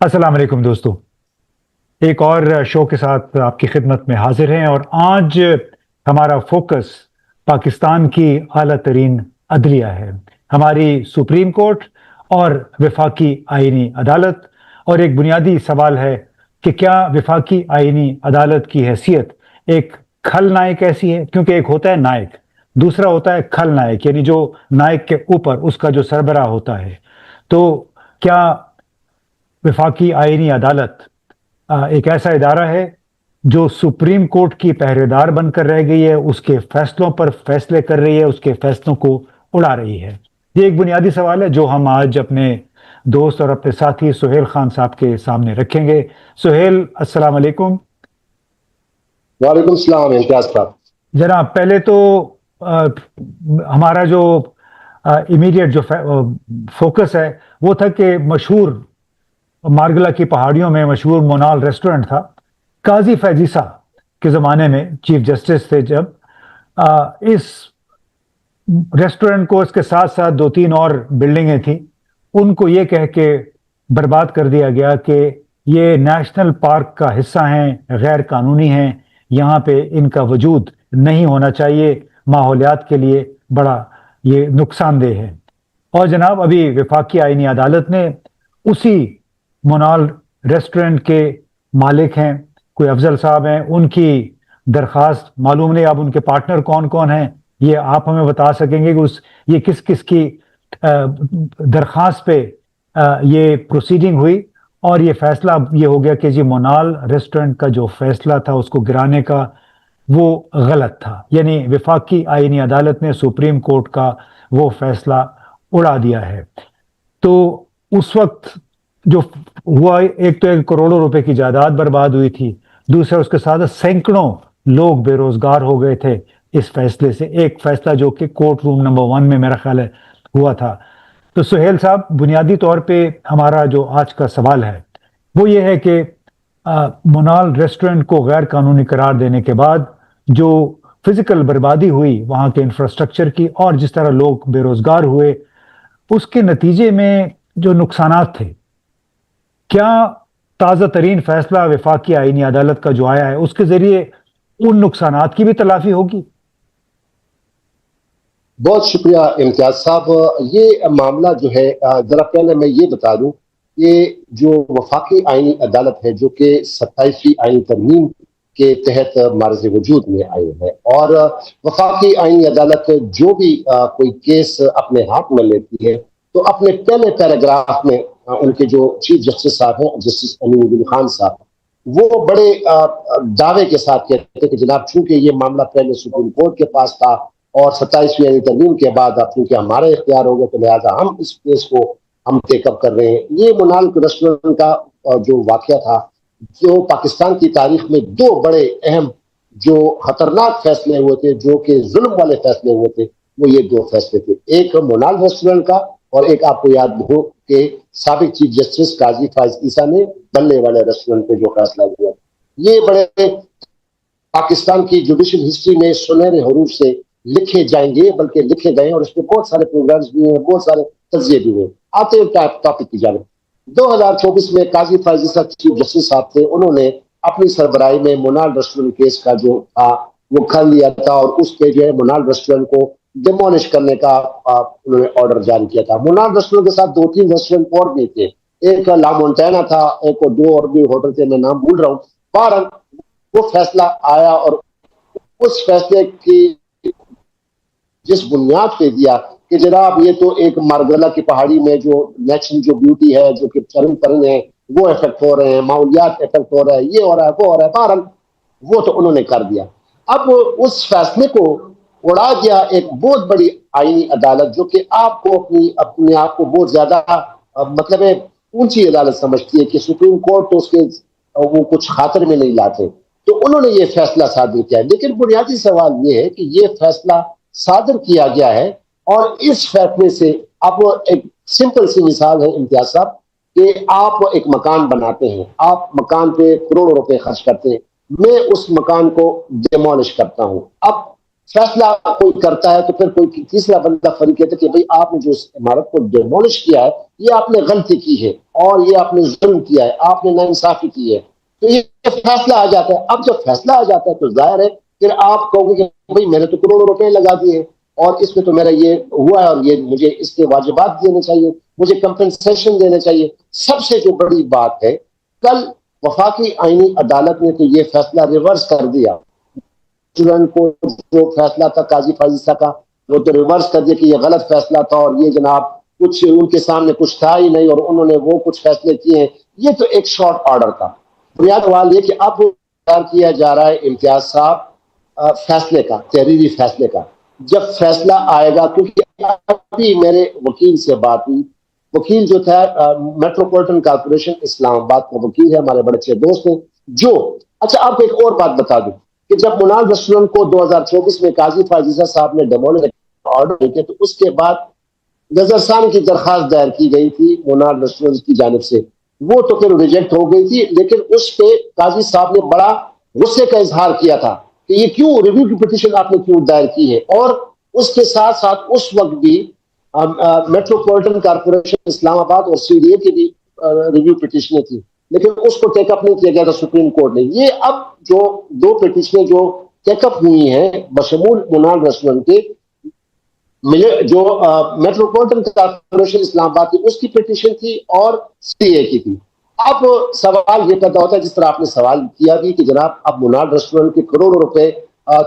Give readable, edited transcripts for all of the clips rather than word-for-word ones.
السلام علیکم دوستو، ایک اور شو کے ساتھ آپ کی خدمت میں حاضر ہیں اور آج ہمارا فوکس پاکستان کی اعلیٰ ترین عدلیہ ہے، ہماری سپریم کورٹ اور وفاقی آئینی عدالت۔ اور ایک بنیادی سوال ہے کہ کیا وفاقی آئینی عدالت کی حیثیت ایک کھل نائک ایسی ہے؟ کیونکہ ایک ہوتا ہے نائک، دوسرا ہوتا ہے کھل نائک، یعنی جو نائک کے اوپر اس کا جو سربراہ ہوتا ہے۔ تو کیا وفاقی آئینی عدالت ایک ایسا ادارہ ہے جو سپریم کورٹ کی پہرے دار بن کر رہ گئی ہے، اس کے فیصلوں پر فیصلے کر رہی ہے، اس کے فیصلوں کو اڑا رہی ہے؟ یہ ایک بنیادی سوال ہے جو ہم آج اپنے دوست اور اپنے ساتھی سہیل خان صاحب کے سامنے رکھیں گے۔ سہیل، السلام علیکم۔ وعلیکم السلام امتیاز صاحب۔ جناب، پہلے تو ہمارا جو امیڈیٹ جو فوکس ہے وہ تھا کہ مشہور مارگلا کی پہاڑیوں میں مشہور مونال ریسٹورنٹ تھا، قاضی فیضیسا کے زمانے میں چیف جسٹس تھے جب، اس ریسٹورنٹ کو اس کے ساتھ ساتھ دو تین اور بلڈنگیں تھیں، ان کو یہ کہہ کے برباد کر دیا گیا کہ یہ نیشنل پارک کا حصہ ہیں، غیر قانونی ہیں، یہاں پہ ان کا وجود نہیں ہونا چاہیے، ماحولیات کے لیے بڑا یہ نقصان دہ ہے۔ اور جناب، ابھی وفاقی آئینی عدالت نے اسی مونال ریسٹورنٹ کے مالک ہیں، کوئی افضل صاحب ہیں، ان کی درخواست، معلوم نہیں اب ان کے پارٹنر کون کون ہیں، یہ آپ ہمیں بتا سکیں گے کہ یہ کس کس کی درخواست پہ یہ پروسیڈنگ ہوئی اور یہ فیصلہ یہ ہو گیا کہ جی مونال ریسٹورنٹ کا جو فیصلہ تھا اس کو گرانے کا وہ غلط تھا، یعنی وفاقی آئینی عدالت نے سپریم کورٹ کا وہ فیصلہ اڑا دیا ہے۔ تو اس وقت جو ہوا، ایک تو 1 کروڑوں روپے کی جائیداد برباد ہوئی تھی، دوسرا اس کے ساتھ سینکڑوں لوگ بے روزگار ہو گئے تھے اس فیصلے سے، ایک فیصلہ جو کہ کورٹ روم نمبر 1 میں میرا خیال ہے ہوا تھا۔ تو سہیل صاحب، بنیادی طور پہ ہمارا جو آج کا سوال ہے وہ یہ ہے کہ مونال ریسٹورنٹ کو غیر قانونی قرار دینے کے بعد جو فزیکل بربادی ہوئی وہاں کے انفراسٹرکچر کی اور جس طرح لوگ بے روزگار ہوئے، اس کے نتیجے میں جو نقصانات تھے، کیا تازہ ترین فیصلہ وفاقی آئینی عدالت کا جو آیا ہے اس کے ذریعے ان نقصانات کی بھی تلافی ہوگی؟ بہت شکریہ امتیاز صاحب۔ یہ معاملہ جو ہے، ذرا پہلے میں یہ بتا دوں کہ جو وفاقی آئینی عدالت ہے جو کہ 27ویں آئینی ترمیم کے تحت معرض وجود میں آئی ہے، اور وفاقی آئینی عدالت جو بھی کوئی کیس اپنے ہاتھ میں لیتی ہے تو اپنے پہلے پیراگراف میں ان کے جو چیف جسٹس صاحب ہیں، جسٹس امین الدین خان صاحب، وہ بڑے دعوے کے ساتھ کہتے ہیں کہ جناب چونکہ یہ معاملہ پہلے سپریم کورٹ کے پاس تھا اور 27ویں آئینی ترمیم کے بعد اب چونکہ ہمارے اختیار ہو گئے تو لہٰذا ہم اس کیس کو ہم ٹیک اپ کر رہے ہیں۔ یہ مونال ریسٹورنٹ کا جو واقعہ تھا، جو پاکستان کی تاریخ میں دو بڑے اہم جو خطرناک فیصلے ہوئے تھے، جو کہ ظلم والے فیصلے ہوئے تھے، وہ یہ دو فیصلے تھے، ایک مونال ریسٹورنٹ کا اور ایک آپ کو یاد ہو کہ سابق چیف جسٹس قاضی فائز عیسیٰ نے بلے والے ریسٹورنٹ پہ جو فیصلہ ہوا۔ یہ بڑے پاکستان کی جوڈیشل ہسٹری میں سنہرے حروف سے لکھے جائیں گے، بلکہ لکھے گئے، اور اس پہ بہت سارے پروگرامز بھی ہیں، بہت سارے تجزیے بھی ہیں۔ آتے ہیں ٹاپک کی جانب۔ 2024 میں قاضی فائز عیسیٰ چیف جسٹس صاحب تھے، انہوں نے اپنی سربراہی میں مونال ریسٹورنٹ کیس کا جو تھا وہ کھل لیا تھا اور اس پہ جو ہے مونال ریسٹورنٹ کو ڈیمولش کرنے کا انہوں نے آرڈر جاری کیا تھا۔ مونال ریسٹورنٹ کے ساتھ 2-3 ریسٹورنٹ اور بھی تھے، ایک لا مونٹینا تھا، ایک اور 2 اور بھی ہوٹل تھے، میں نام بھول رہا ہوں۔ بہرحال وہ فیصلہ آیا اور اس فیصلے کی جس بنیاد پہ دیا کہ جناب یہ تو ایک مارگلا کی پہاڑی میں جو نیچرل جو بیوٹی ہے، جو کہ چرن پرند ہیں وہ افیکٹ ہو رہے ہیں، ماحولیات افیکٹ ہو رہا ہے، یہ ہو رہا ہے، وہ ہو رہا ہے، بہرحال وہ تو انہوں نے کر دیا۔ اب اس فیصلے کو اڑا دیا ایک بہت بڑی آئینی عدالت جو کہ آپ کو اپنے آپ کو بہت زیادہ مطلب ہے اونچی عدالت سمجھتی ہے کہ سپریم کورٹ تو اس کے وہ کچھ خاطر میں نہیں لاتے، تو انہوں نے یہ فیصلہ صادر کیا ہے۔ لیکن بنیادی سوال یہ ہے کہ یہ فیصلہ صادر کیا گیا ہے اور اس فیصلے سے اب ایک سمپل سی مثال ہے امتیاز صاحب کہ آپ ایک مکان بناتے ہیں، آپ مکان پہ کروڑوں روپے خرچ کرتے ہیں، میں اس مکان کو ڈیمولش کرتا ہوں۔ اب فیصلہ کوئی کرتا ہے تو پھر کوئی تیسرا بندہ فریق کہتا ہے کہ بھئی آپ نے جو اس عمارت کو ڈیمولش کیا ہے یہ آپ نے غلطی کی ہے اور یہ آپ نے ظلم کیا ہے، آپ نے ناانصافی کی ہے، تو یہ فیصلہ آ جاتا ہے۔ اب جب فیصلہ آ جاتا ہے تو ظاہر ہے پھر آپ کہو گے کہ بھئی میں نے تو کروڑوں روپے لگا دیے اور اس میں تو میرا یہ ہوا ہے اور یہ مجھے اس کے واجبات دینے چاہیے، مجھے کمپنسیشن دینے چاہیے۔ سب سے جو بڑی بات ہے، کل وفاقی آئینی عدالت نے تو یہ فیصلہ ریورس کر دیا۔ اسٹوڈنٹ کو جو فیصلہ تھا قاضی فائزہ کا وہ تو ریورس کر دیا کہ یہ غلط فیصلہ تھا اور یہ جناب کچھ ان کے سامنے کچھ تھا ہی نہیں اور انہوں نے وہ کچھ فیصلے کیے ہیں، یہ تو ایک شارٹ آرڈر تھا۔ بنیاد سوال یہ کہ اب انتظار کیا جا رہا ہے امتیاز صاحب فیصلے کا، تحریری فیصلے کا۔ جب فیصلہ آئے گا، کیونکہ ابھی میرے وکیل سے بات ہوئی، وکیل جو تھا میٹروپولیٹن کارپوریشن اسلام آباد کا وکیل ہے، ہمارے بڑے اچھے دوست ہیں جو اچھا آپ کو ایک اور بات بتا دوں کہ جب منال ریسٹورنٹ کو 2024 میں قاضی فائزہ صاحب نے ڈیمولش آرڈر کیا تو اس کے بعد نظرثانی کی درخواست دائر کی گئی تھی منال ریسٹورنٹ کی جانب سے، وہ تو پھر ریجیکٹ ہو گئی تھی، لیکن اس پہ قاضی صاحب نے بڑا غصے کا اظہار کیا تھا کہ یہ کیوں ریویو کی پٹیشن آپ نے کیوں دائر کی ہے، اور اس کے ساتھ ساتھ اس وقت بھی میٹروپولیٹن کارپوریشن اسلام آباد اور سی ڈی اے کی بھی ریویو پٹیشنیں تھی، لیکن اس کو ٹیک اپ نہیں کیا گیا تھا سپریم کورٹ نے۔ یہ اب جو دو پٹیشنیں جو ٹیک اپ ہوئی ہیں بشمول منال ریسٹورنٹ کے، جو میٹروپولیٹن کارپوریشن اسلام آباد کی اس کی پٹیشن تھی اور سی اے کی تھی۔ اب سوال یہ پیدا ہوتا ہے جس طرح آپ نے سوال کیا بھی کہ جناب اب منال ریسٹورنٹ کے کروڑوں روپے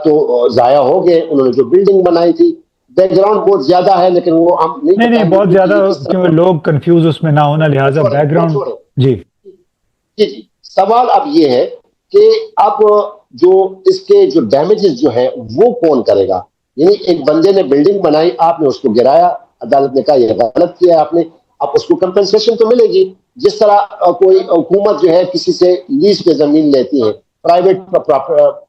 تو ضائع ہو گئے، انہوں نے جو بلڈنگ بنائی تھی، بیک گراؤنڈ بہت زیادہ ہے لیکن وہ ہم نہیں نہیں بتائیں گے بہت زیادہ کیونکہ لوگ کنفیوز اس میں نہ ہونا لہٰذا بیک گراؤنڈ جی جی سوال اب یہ ہے کہ اب جو اس کے جو ڈیمیجز جو ہیں وہ کون کرے گا؟ یعنی ایک بندے نے بلڈنگ بنائی، آپ نے اس کو گرایا، عدالت نے کہا یہ غلط کیا آپ نے، اب اس کو کمپنسیشن تو ملے گی، جس طرح کوئی حکومت جو ہے کسی سے لیز پہ زمین لیتی ہے پرائیویٹ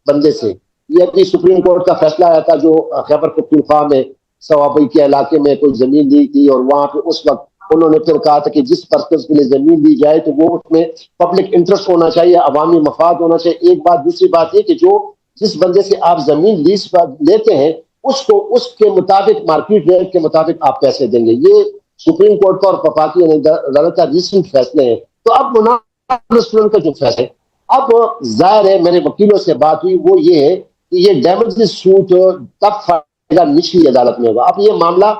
بندے سے۔ یہ ابھی سپریم کورٹ کا فیصلہ آیا تھا جو خیبر پختونخوا میں سوابئی کے علاقے میں کوئی زمین لی تھی اور وہاں پہ اس وقت انہوں نے پھر کہا تھا کہ جس پرپز کے لیے زمین دی جائے تو وہ اس میں پبلک انٹرسٹ ہونا چاہیے، عوامی مفاد ہونا چاہیے، ایک بات۔ دوسری بات یہ کہ جو جس بندے سے آپ زمین لیز پر لیتے ہیں اس کو اس کے مطابق مارکیٹ ریٹ کے مطابق آپ پیسے دیں گے۔ یہ سپریم کورٹ کا اور وفاقی عدالت کا ریسنٹ فیصلے ہیں۔ تو اب منال ریسٹورنٹ کا جو فیصلہ ہے، اب ظاہر ہے میرے وکیلوں سے بات ہوئی وہ یہ ہے کہ یہ ڈیمیجز سوٹ تب نچلی عدالت میں ہوگا۔ اب یہ معاملہ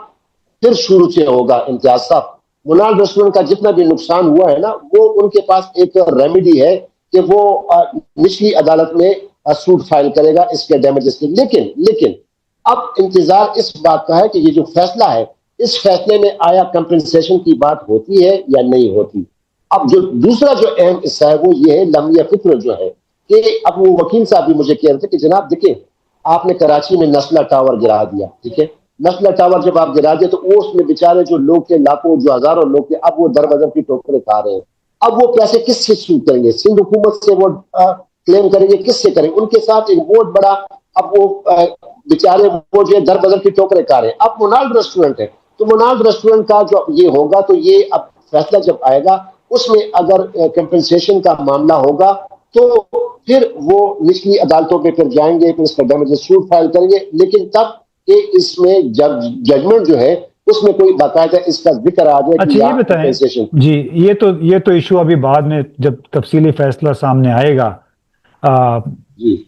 پھر شروع سے ہوگا امتیاز صاحب۔ منال ریسٹورنٹ کا جتنا بھی نقصان ہوا ہے نا وہ ان کے پاس ایک ریمیڈی ہے کہ وہ نچلی عدالت میں سوٹ فائل کرے گا اس کے ڈیمیجز کے، لیکن اب انتظار اس بات کا ہے کہ یہ جو فیصلہ ہے اس فیصلے میں آیا کمپنسیشن کی بات ہوتی ہے یا نہیں ہوتی۔ اب جو دوسرا جو اہم حصہ ہے وہ یہ ہے لمحہ فکر جو ہے کہ اب وہ وکیل صاحب بھی مجھے کہہ رہے تھے کہ جناب دیکھیں آپ نے کراچی میں نسلہ ٹاور گرا دیا، ٹھیک ہے، نسلہ ٹاور جب آپ گرا دیا تو اس میں بیچارے جو لوگ تھے لاکھوں جو ہزاروں لوگ تھے اب وہ در بدر کی ٹوکریں کھا رہے ہیں۔ اب وہ پیسے کس سے سود کریں گے؟ سندھ حکومت سے وہ کلیم کریں گے، کس سے کریں گے؟ ان کے ساتھ ایک بہت بڑا اب وہ بیچارے وہ جو در بدر کی ٹوکریں کھا رہے ہیں۔ اب منال ریسٹورنٹ ہے تو منال ریسٹورنٹ کا جو یہ ہوگا تو یہ اب فیصلہ جب آئے گا اس میں اگر کمپنسیشن کا معاملہ ہوگا تو پھر وہ نچلی عدالتوں پہ پھر جائیں گے، پھر اس کا ڈیمیجز سوٹ فائل کریں گے، لیکن تب کہ اس میں ججمنٹ جو ہے اس میں کوئی باقاعدہ اس کا ذکر آ جائے کہ اچھا یہ بتائیں جی یہ تو ایشو ابھی بعد میں جب تفصیلی فیصلہ سامنے آئے گا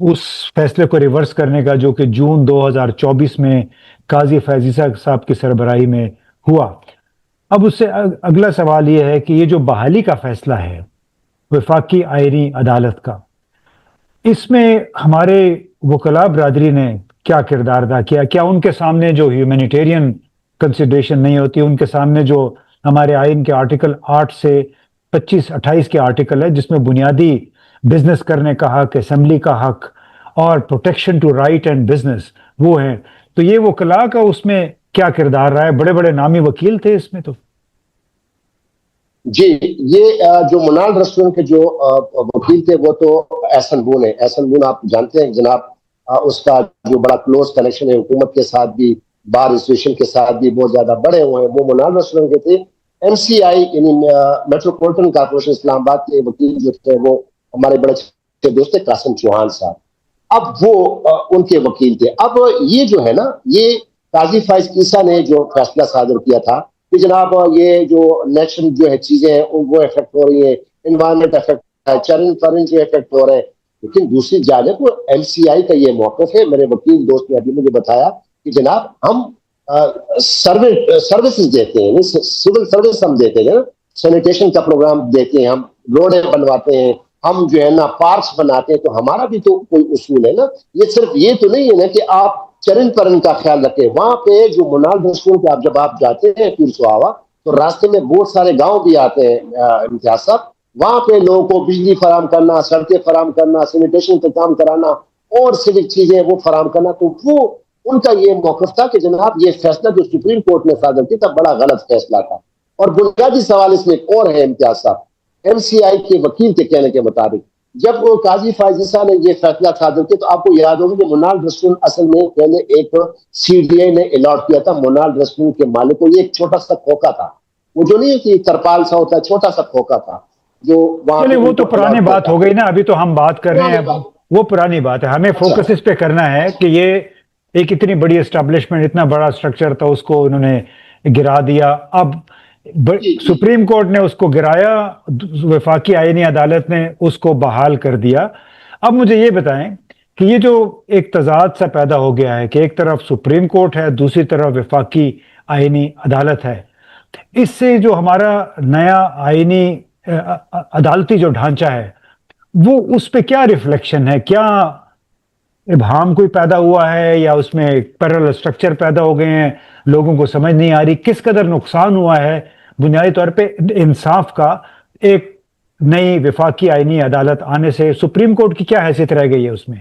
اس فیصلے کو ریورس کرنے کا جو کہ جون 2024 میں قاضی فائزہ صاحب کی سربراہی میں ہوا۔ اب اس سے اگلا سوال یہ ہے کہ یہ جو بحالی کا فیصلہ ہے وفاقی آئینی عدالت کا، اس میں ہمارے وکلاء برادری نے کیا کردار ادا کیا؟ کیا ان کے سامنے جو ہیومینیٹیرین کنسیڈریشن نہیں ہوتی، ان کے سامنے جو ہمارے آئین کے آرٹیکل 8 سے 25-28 کے آرٹیکل ہے جس میں بنیادی بزنس کرنے کا حق، اسمبلی کا حق اور protection to right and business وہ ہیں، تو یہ وکلاء کا اس میں کیا کردار رہا ہے؟ بڑے بڑے نامی وکیل تھے اس میں تو۔ جی یہ جو منال ریسٹورنٹ کے جو وکیل تھے وہ تو احسن بون ہے۔ احسن بون آپ جانتے ہیں جناب، اس کا جو بڑا کلوز کنیکشن ہے حکومت کے ساتھ بھی، بار ایسوسیشن کے ساتھ بھی بہت زیادہ بڑے ہوئے ہیں۔ وہ منال ریسٹورنٹ کے تھے۔ ایم سی آئی یعنی میٹروپولیٹن کارپوریشن اسلام آباد کے وکیل جو تھے وہ ہمارے بڑے اچھے دوست تھے قاسم چوہان صاحب۔ اب وہ ان کے وکیل تھے. اب یہ جو ہے نا، یہ قاضی فائز عیسیٰ نے جو فیصلہ صادر کیا تھا کہ جناب یہ جو نیچرل جو ہے چیزیں ہیں وہ افیکٹ ہو رہی ہیں، انوائرمنٹ افیکٹ ہے، چرن پرن جو افیکٹ ہو رہے ہیں. لیکن دوسری جانب وہ ایم سی آئی کا یہ موقف ہے. میرے وکیل دوست نے ابھی مجھے بتایا کہ جناب ہم سروسز دیتے ہیں، سول سروس ہم دیتے ہیں، سینیٹیشن کا پروگرام دیتے ہیں، ہم روڈیں بنواتے ہیں، ہم جو ہے نا پارکس بناتے ہیں. تو ہمارا بھی تو کوئی اصول ہے نا. یہ صرف یہ تو نہیں ہے نا کہ آپ چرن پرن کا خیال رکھیں. وہاں پہ جو منال ریسٹورنٹ پہ جب آپ جاتے ہیں پیر سہاوا، تو راستے میں بہت سارے گاؤں بھی آتے ہیں امتیاز صاحب. وہاں پہ لوگوں کو بجلی فراہم کرنا، سڑکیں فراہم کرنا، سینیٹیشن کا کام کرانا اور سوک چیزیں وہ فراہم کرنا. تو وہ ان کا یہ موقف تھا کہ جناب یہ فیصلہ جو سپریم کورٹ نے صادر کیا تھا بڑا غلط فیصلہ تھا. اور بنیادی سوال اس میں ایک اور ہے امتیاز صاحب، ایم سی آئی کے وکیل کے کہنے کے مطابق جب وہ قاضی فائز عیسیٰ نے یہ فیصلہ صادر کیا تو آپ کو یاد ہوگا کہ منال ریسٹورنٹ اصل میں پہلے ایک سی ڈی اے نے الاٹ کیا تھا. منال ریسٹورنٹ کے مالک کو یہ ایک چھوٹا سا کھوکا تھا، وہ جو نہیں کہ ترپال سا ہوتا ہے، چھوٹا سا کھوکا تھا جو وہاں چلے وہ تو پرانی بات ہو گئی نا. ابھی تو ہم بات کر رہے ہیں، وہ پرانی بات ہے. ہمیں فوکس اس پہ کرنا ہے کہ یہ ایک اتنی بڑی اسٹیبلشمنٹ، اتنا بڑا اسٹرکچر تھا، اس کو انہوں نے گرا دیا. اب سپریم کورٹ نے اس کو گرایا، وفاقی آئینی عدالت نے اس کو بحال کر دیا. اب مجھے یہ بتائیں کہ یہ جو ایک تضاد سا پیدا ہو گیا ہے کہ ایک طرف سپریم کورٹ ہے، دوسری طرف وفاقی آئینی عدالت ہے، اس سے جو ہمارا نیا آئینی عدالتی جو ڈھانچہ ہے وہ اس پہ کیا ریفلیکشن ہے؟ کیا ابہام کوئی پیدا ہوا ہے یا اس میں پیرل اسٹرکچر پیدا ہو گئے ہیں؟ لوگوں کو سمجھ نہیں آ رہی کس قدر نقصان ہوا ہے بنیادی طور پہ انصاف کا ایک نئی وفاقی آئینی عدالت آنے سے. سپریم کورٹ کی کیا حیثیت رہ گئی ہے اس میں؟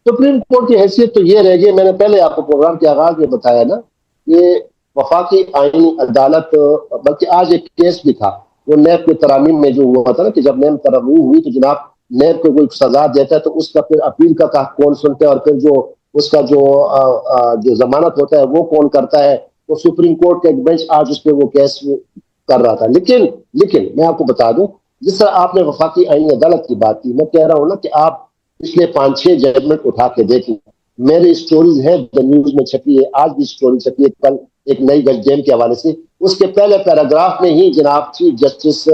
سپریم کورٹ کی حیثیت تو یہ رہ گئی، میں نے پہلے آپ کو پروگرام کے آغاز میں بتایا نا، یہ وفاقی آئینی عدالت. بلکہ آج ایک کیس بھی تھا وہ نیب کے ترامیم میں جو ہوا تھا نا، کہ جب نیب ترمیم ہوئی تو جناب نیب کو کوئی سزا دیتا ہے تو اس کا پھر اپیل کا کون سنتا ہے، اور پھر جو اس کا جو ضمانت ہوتا ہے وہ کون کرتا ہے. تو سپریم کورٹ کا ایک بینچ آج اس پہ وہ کیس کر رہا تھا. لیکن میں آپ کو بتا دوں، جس طرح آپ نے وفاقی آئینی عدالت کی بات کی، میں کہہ رہا ہوں نا کہ آپ پچھلے 5-6 ججمنٹ اٹھا کے دیکھیں. میری سٹوریز ہے دا نیوز میں چھپی ہے، آج بھی سٹوری چھپی ہے، کل ایک نئی جج ڈیم کے حوالے سے. اس کے پہلے پیراگراف میں ہی جناب چیف جسٹس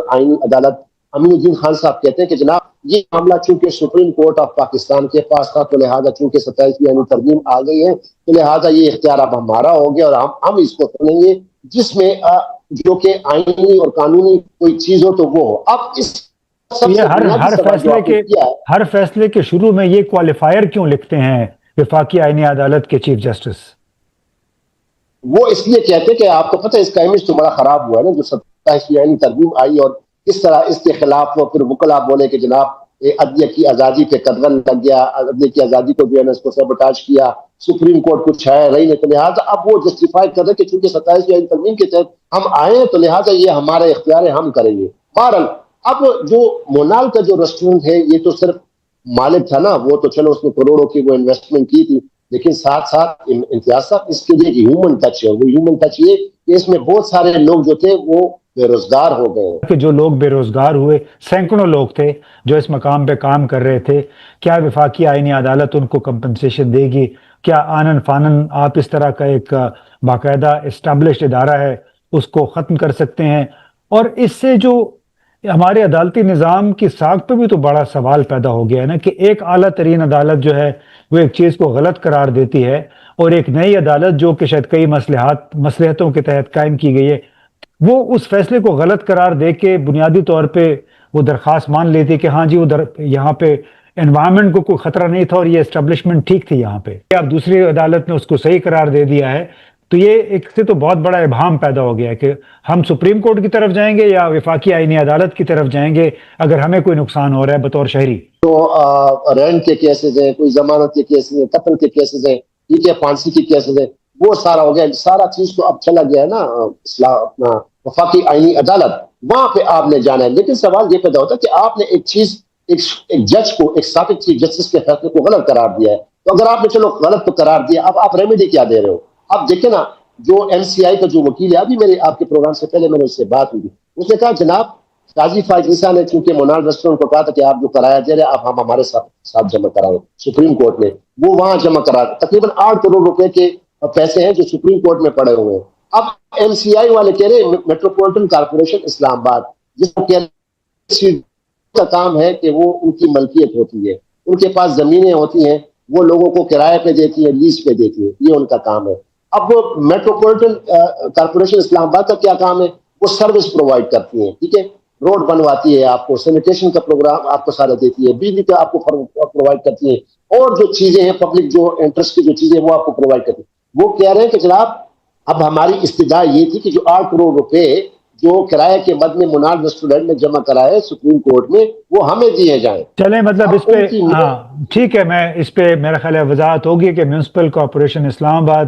آئینی عدالت امین الدین خان صاحب کہتے ہیں کہ جناب یہ معاملہ چونکہ سپریم کورٹ آف پاکستان کے پاس تھا تو لہٰذا چونکہ 27ویں آئینی ترمیم آ گئی ہے تو لہٰذا یہ اختیار اب ہمارا ہو گیا اور ہم اس کو سنیں گے جس میں جو کہ آئینی اور قانونی کوئی چیز ہو تو وہ ہو. اب اس ہر فیصلے کے شروع میں یہ کوالیفائر کیوں لکھتے ہیں وفاقی آئینی عدالت کے چیف جسٹس؟ وہ اس لیے کہتے ہیں کہ آپ کو پتہ ہے اس کا امیج تو بڑا خراب ہوا ہے نا، جو 27ویں آئینی ترمیم آئی اور اس طرح اس کے خلاف وہ پھر وکلا بولے کہ جناب عدلیہ کی آزادی پہ قدغن لگ گیا، عدلیہ کی آزادی کو جو ہے نا اس کو سیبوٹاج کیا، سپریم کورٹ کچھ ہے رہی نہیں. تو لہٰذا اب وہ جسٹیفائی کر رہے کہ چونکہ 27ویں آئینی ترمیم کے تحت ہم آئے ہیں تو لہٰذا یہ ہمارا اختیار ہے، ہم کریں گے. بہرحال اب جو مونال کا جو ریسٹورنٹ ہے یہ تو صرف مالک تھا نا، وہ تو چلو اس نے کروڑوں کی وہ انویسٹمنٹ کی تھی، لیکن ساتھ ساتھ امتیاز صاحب اس کے لیے ہیومن ٹچ ہے. وہ ہیومن ٹچ یہ کہ اس میں بہت سارے لوگ جو تھے وہ بے روزگار ہو گئے. کہ جو لوگ بے روزگار ہوئے سینکڑوں لوگ تھے جو اس مقام پہ کام کر رہے تھے، کیا وفاقی آئینی عدالت ان کو کمپنسیشن دے گی؟ کیا آنن فانن آپ اس طرح کا ایک باقاعدہ اسٹیبلشڈ ادارہ ہے اس کو ختم کر سکتے ہیں؟ اور اس سے جو ہمارے عدالتی نظام کی ساکھ پہ بھی تو بڑا سوال پیدا ہو گیا ہے نا کہ ایک اعلیٰ ترین عدالت جو ہے وہ ایک چیز کو غلط قرار دیتی ہے اور ایک نئی عدالت جو کہ شاید کئی مصلحتوں کے تحت قائم کی گئی ہے وہ اس فیصلے کو غلط قرار دے کے بنیادی طور پہ وہ درخواست مان لیتی کہ ہاں جی وہ یہاں پہ انوائرمنٹ کو کوئی خطرہ نہیں تھا اور یہ اسٹیبلشمنٹ ٹھیک تھی یہاں پہ. اب دوسری عدالت نے اس کو صحیح قرار دے دیا ہے. تو یہ ایک سے تو بہت بڑا ابہام پیدا ہو گیا ہے کہ ہم سپریم کورٹ کی طرف جائیں گے یا وفاقی آئینی عدالت کی طرف جائیں گے اگر ہمیں کوئی نقصان ہو رہا ہے بطور شہری. تو رینٹ کے کیسز ہیں، کوئی ضمانت کے کیسز ہیں، قتل کے کیسز ہیں، ٹھیک ہے، پھانسی کے کیسز ہیں، وہ سارا ہو گیا. سارا چیز تو اب چلا گیا ہے نا اپنا وفاقی آئینی عدالت، وہاں پہ آپ نے جانا ہے. لیکن سوال یہ پیدا ہوتا ہے کہ آپ نے ایک چیز ایک جج کو، ایک سابق چیف جسٹس کے فیصلے کو غلط قرار دیا ہے. تو اگر آپ نے چلو غلط تو قرار دیا، اب آپ ریمیڈی کیا دے رہے ہو؟ اب دیکھیں نا جو ایم سی آئی کا جو وکیل ہے، ابھی میرے آپ کے پروگرام سے پہلے میں نے اس سے بات ہوئی، اس نے کہا جناب قاضی فائز عیسیٰ نے چونکہ منال ریسٹورینٹ کو کہا تھا کہ آپ جو کرایہ دے رہے ہیں آپ ہم ہمارے ساتھ جمع کرائیں سپریم کورٹ میں، وہ وہاں جمع کرا تقریباً 8 کروڑ روپے کے پیسے ہیں جو سپریم کورٹ میں پڑے ہوئے ہیں۔ اب ایم سی آئی والے کہہ رہے ہیں میٹروپولیٹن کارپوریشن اسلام آباد جس کا کام ہے کہ وہ ان کی ملکیت ہوتی ہے، ان کے پاس زمینیں ہوتی ہیں، وہ لوگوں کو کرائے پہ دیتی ہیں، لیز پہ دیتی ہیں، یہ ان کا کام ہے۔ اب وہ میٹروپولیٹن کارپوریشن اسلام آباد کا کیا کام ہے؟ وہ سروس پرووائڈ کرتی ہیں، ٹھیک ہے، روڈ بنواتی ہے، آپ کو سینیٹیشن کا پروگرام آپ کو سارا دیتی ہے، بجلی کا آپ کو پرووائڈ کرتی ہے، اور جو چیزیں ہیں پبلک جو انٹرسٹ کی جو چیزیں وہ آپ کو پرووائڈ کرتی ہے۔ وہ کہہ رہے ہیں کہ جناب اب ہماری استدعا یہ تھی کہ جو 8 کروڑ روپے جو کرائے کے مد میں منال ریسٹورینٹ میں جمع کرائے سپریم کورٹ میں وہ ہمیں دیے جائیں۔ چلیں مطلب اس اب پہ ان کی ہاں ٹھیک ہے، میں اس پہ میرا خیال ہے وضاحت ہوگی کہ میونسپل کارپوریشن اسلام آباد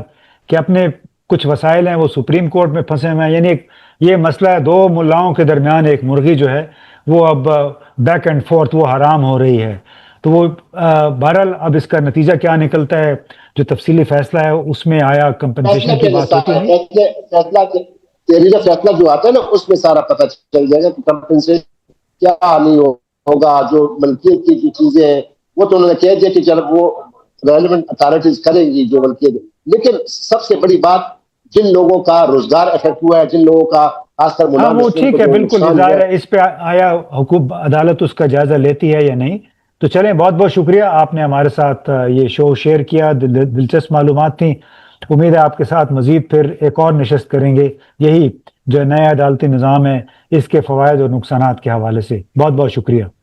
کے اپنے کچھ وسائل ہیں وہ سپریم کورٹ میں پھنسے ہوئے ہیں، یعنی یہ مسئلہ ہے دو ملاؤں کے درمیان ایک مرغی جو ہے وہ اب بیک اینڈ فورتھ وہ حرام ہو رہی ہے، تو وہ بہرحال اب اس کا نتیجہ کیا نکلتا ہے جو تفصیلی فیصلہ ہے اس میں آیا فیصلہ کمپنسیشن کی بات ہوتی نہیں؟ تحریر فیصلہ جو آتا ہے نا اس میں سارا پتہ چل جائے گا کہ کمپنسیشن کیا نہیں ہوگا، جو ملکیت کی جو چیزیں ہیں وہ تو انہوں نے کہہ دیا کہ جب وہ ریلیونٹ اتھارٹیز کریں گی جو ملکیت، لیکن سب سے بڑی بات جن لوگوں کا روزگار افیکٹ ہوا ہے، جن لوگوں کا خاص کر ہاں منال وہ ریسٹورینٹ ٹھیک کو ہے، جو بالکل نقصان ہوا ظاہر ہے۔ ہے اس پہ آیا حکومت عدالت اس کا جائزہ لیتی ہے یا نہیں۔ تو چلیں بہت بہت شکریہ، آپ نے ہمارے ساتھ یہ شو شیئر کیا، دلچسپ معلومات تھیں، امید ہے آپ کے ساتھ مزید پھر ایک اور نشست کریں گے یہی جو نیا عدالتی نظام ہے اس کے فوائد اور نقصانات کے حوالے سے۔ بہت بہت شکریہ۔